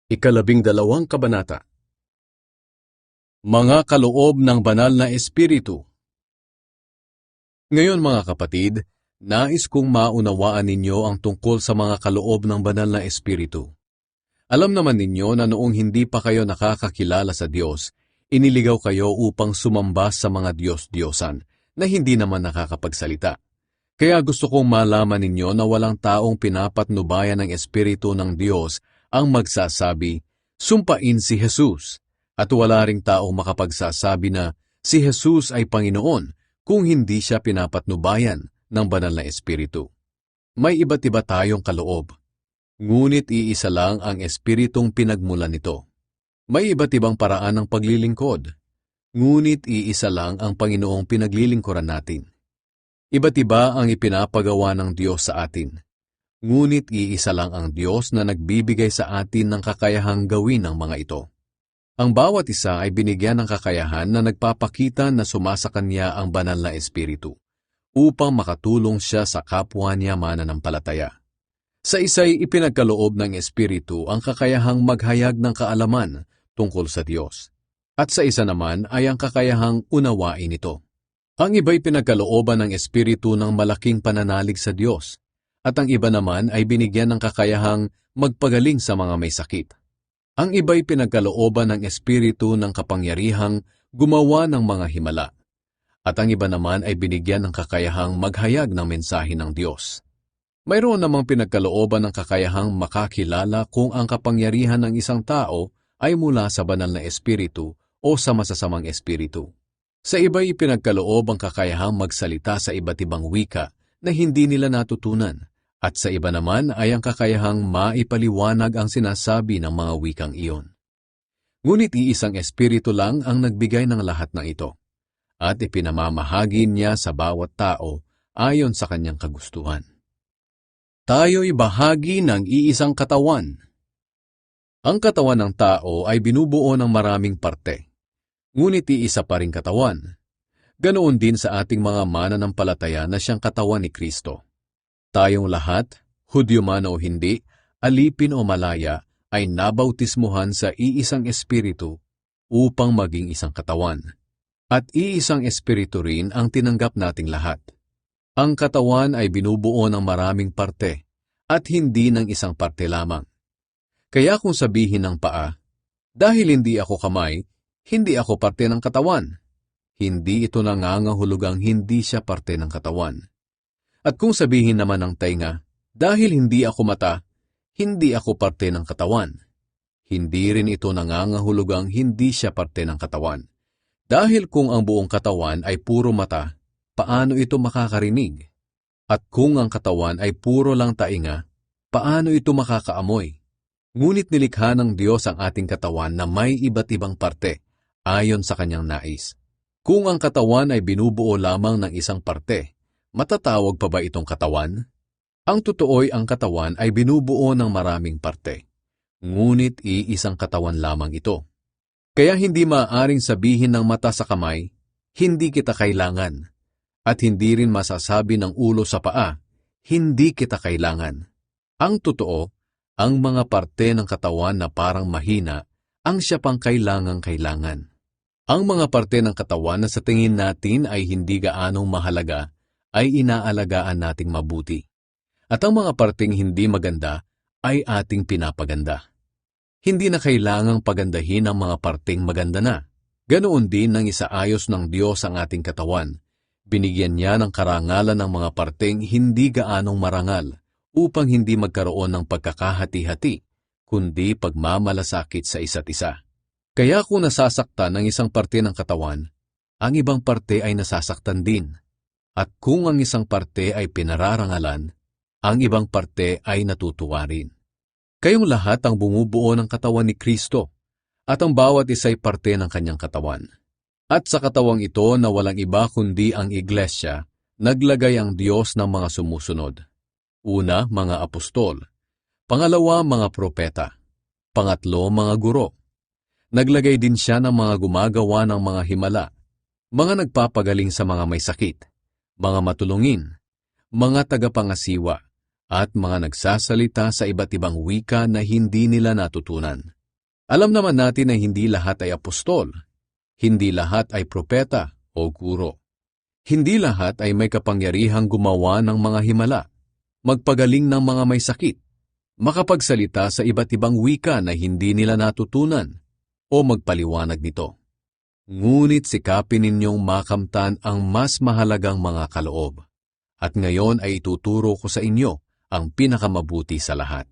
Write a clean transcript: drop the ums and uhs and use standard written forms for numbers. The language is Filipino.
Ikalabing-dalawang kabanata. Mga kaloob ng banal na espiritu. Ngayon mga kapatid, nais kong maunawaan ninyo ang tungkol sa mga kaloob ng banal na espiritu. Alam naman ninyo na noong hindi pa kayo nakakakilala sa Diyos, iniligaw kayo upang sumamba sa mga Diyos-Diyosan na hindi naman nakakapagsalita. Kaya gusto kong malaman ninyo na walang taong pinapatnubayan ng Espiritu ng Diyos ang magsasabi, "Sumpain si Jesus," at wala ring taong makapagsasabi na si Jesus ay Panginoon kung hindi siya pinapatnubayan ng banal na Espiritu. May iba't iba tayong kaloob, ngunit iisa lang ang Espiritong pinagmulan nito. May iba't ibang paraan ng paglilingkod, ngunit iisa lang ang Panginoong pinaglilingkuran natin. Iba't iba ang ipinapagawa ng Diyos sa atin, ngunit iisa lang ang Diyos na nagbibigay sa atin ng kakayahang gawin ang mga ito. Ang bawat isa ay binigyan ng kakayahan na nagpapakita na sumasa kanya ang banal na Espiritu, upang makatulong siya sa kapwa niya mananampalataya. Sa isa'y ipinagkaloob ng Espiritu ang kakayahang maghayag ng kaalaman tungkol sa Diyos, at sa isa naman ay ang kakayahang unawain ito. Ang iba'y pinagkalooban ng Espiritu ng malaking pananalig sa Diyos, at ang iba naman ay binigyan ng kakayahang magpagaling sa mga may sakit. Ang iba'y pinagkalooban ng Espiritu ng kapangyarihang gumawa ng mga himala, at ang iba naman ay binigyan ng kakayahang maghayag ng mensahe ng Diyos. Mayroon namang pinagkalooban ng kakayahang makakilala kung ang kapangyarihan ng isang tao ay mula sa banal na Espiritu o sa masasamang espiritu. Sa iba'y pinagkaloob ang kakayahang magsalita sa iba't ibang wika na hindi nila natutunan, at sa iba naman ay ang kakayahang maipaliwanag ang sinasabi ng mga wikang iyon. Ngunit iisang espiritu lang ang nagbigay ng lahat ng ito, at ipinamamahagi niya sa bawat tao ayon sa kanyang kagustuhan. Tayo'y bahagi ng iisang katawan. Ang katawan ng tao ay binubuo ng maraming parte, ngunit iisa pa ring katawan. Ganoon din sa ating mga mananampalataya na siyang katawan ni Kristo. Tayong lahat, Hudyo man o hindi, alipin o malaya, ay nabautismuhan sa iisang espiritu upang maging isang katawan. At iisang espiritu rin ang tinanggap nating lahat. Ang katawan ay binubuo ng maraming parte at hindi ng isang parte lamang. Kaya kung sabihin ng paa, "Dahil hindi ako kamay, hindi ako parte ng katawan," hindi ito nangangahulugang hindi siya parte ng katawan. At kung sabihin naman ng tainga, "Dahil hindi ako mata, hindi ako parte ng katawan," hindi rin ito nangangahulugang hindi siya parte ng katawan. Dahil kung ang buong katawan ay puro mata, paano ito makakarinig? At kung ang katawan ay puro lang tainga, paano ito makakaamoy? Ngunit nilikha ng Diyos ang ating katawan na may iba't ibang parte, ayon sa kanyang nais. Kung ang katawan ay binubuo lamang ng isang parte, matatawag pa ba itong katawan? Ang totoo'y ang katawan ay binubuo ng maraming parte, ngunit iisang katawan lamang ito. Kaya hindi maaaring sabihin ng mata sa kamay, "Hindi kita kailangan," at hindi rin masasabi ng ulo sa paa, "Hindi kita kailangan." Ang totoo, ang mga parte ng katawan na parang mahina, ang siya pang kailangang-kailangan. Ang mga parte ng katawan na sa tingin natin ay hindi gaanong mahalaga, ay inaalagaan nating mabuti. At ang mga parteng hindi maganda ay ating pinapaganda. Hindi na kailangang pagandahin ang mga parteng maganda na. Ganoon din nang isaayos ng Diyos ang ating katawan. Binigyan niya ng karangalan ng mga parteng hindi gaanong marangal upang hindi magkaroon ng pagkakahati-hati, kundi pagmamalasakit sa isa't isa. Kaya kung nasasaktan ang isang parte ng katawan, ang ibang parte ay nasasaktan din. At kung ang isang parte ay pinararangalan, ang ibang parte ay natutuwa rin. Kayong lahat ang bumubuo ng katawan ni Kristo, at ang bawat isa'y parte ng kanyang katawan. At sa katawang ito na walang iba kundi ang iglesia, naglagay ang Diyos ng mga sumusunod. Una, mga apostol. Pangalawa, mga propeta. Pangatlo, mga guro. Naglagay din siya ng mga gumagawa ng mga himala, mga nagpapagaling sa mga may sakit, mga matulungin, mga tagapangasiwa, at mga nagsasalita sa iba't ibang wika na hindi nila natutunan. Alam naman natin na hindi lahat ay apostol, hindi lahat ay propeta o guro. Hindi lahat ay may kapangyarihang gumawa ng mga himala, magpagaling ng mga may sakit, makapagsalita sa iba't ibang wika na hindi nila natutunan, o magpaliwanag nito. Ngunit sikapin ninyong makamtan ang mas mahalagang mga kaloob. At ngayon ay ituturo ko sa inyo ang pinakamabuti sa lahat.